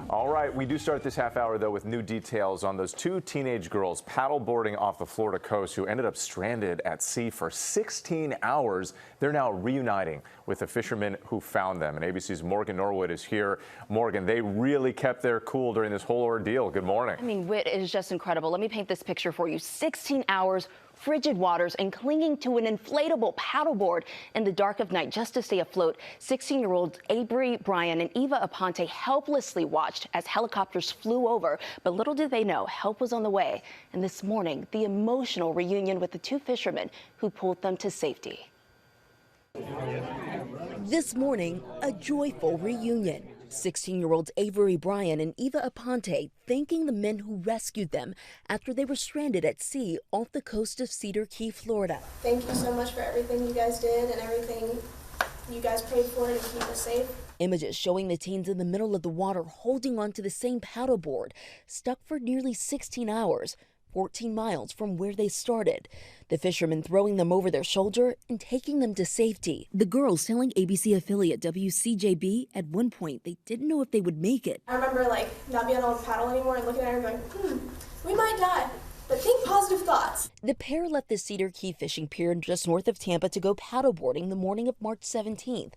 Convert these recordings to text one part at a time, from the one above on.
All right, we do start this half hour, though, with new details on those two teenage girls paddleboarding off the Florida coast who ended up stranded at sea for 16 hours. They're now reuniting with the fishermen who found them. And ABC's Morgan Norwood is here. Morgan, they really kept their cool during this whole ordeal. Good morning. I mean, wit is just incredible. Let me paint this picture for you. 16 hours, frigid waters, and clinging to an inflatable paddleboard in the dark of night just to stay afloat. 16-year-olds Avery, Brian, and Eva Aponte helplessly watched as helicopters flew over. But little did they know, help was on the way. And this morning, the emotional reunion with the two fishermen who pulled them to safety. This morning, a joyful reunion. 16-year-olds Avery Brian and Eva Aponte thanking the men who rescued them after they were stranded at sea off the coast of Cedar Key, Florida. Thank you so much for everything you guys did and everything you guys prayed for to keep us safe. Images showing the teens in the middle of the water holding onto the same paddleboard, stuck for nearly 16 hours. 14 miles from where they started. The fishermen throwing them over their shoulder and taking them to safety. The girls telling ABC affiliate WCJB at one point they didn't know if they would make it. I remember not being able to paddle anymore and looking at her going, we might die, but think positive thoughts. The pair left the Cedar Key fishing pier just north of Tampa to go paddleboarding the morning of March 17th.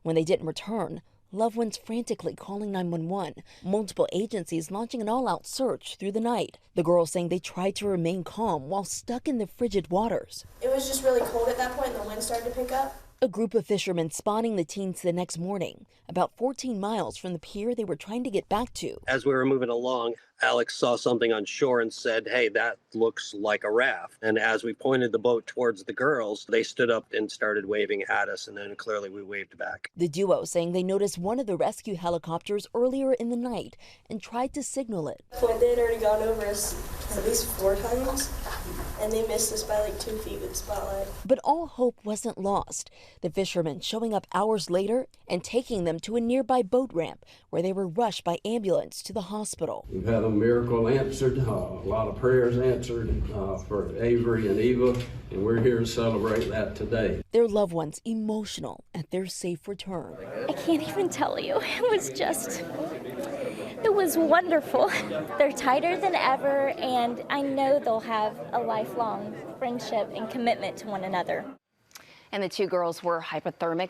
When they didn't return, loved ones frantically calling 911. Multiple agencies launching an all-out search through the night. The girls saying they tried to remain calm while stuck in the frigid waters. It was just really cold at that point and the wind started to pick up. A group of fishermen spotting the teens the next morning, about 14 miles from the pier they were trying to get back to. As we were moving along, Alex saw something on shore and said, "Hey, that looks like a raft." And as we pointed the boat towards the girls, they stood up and started waving at us, and then clearly we waved back. The duo saying they noticed one of the rescue helicopters earlier in the night and tried to signal it. When they had already gone over us at least 4 times, and they missed us by 2 feet with the spotlight. But all hope wasn't lost. The fishermen showing up hours later and taking them to a nearby boat ramp where they were rushed by ambulance to the hospital. We've had a miracle answered, a lot of prayers answered for Avery and Eva, and we're here to celebrate that today. Their loved ones emotional at their safe return. I can't even tell you. It was wonderful. They're tighter than ever, and I know they'll have a lifelong friendship and commitment to one another. And the two girls were hypothermic.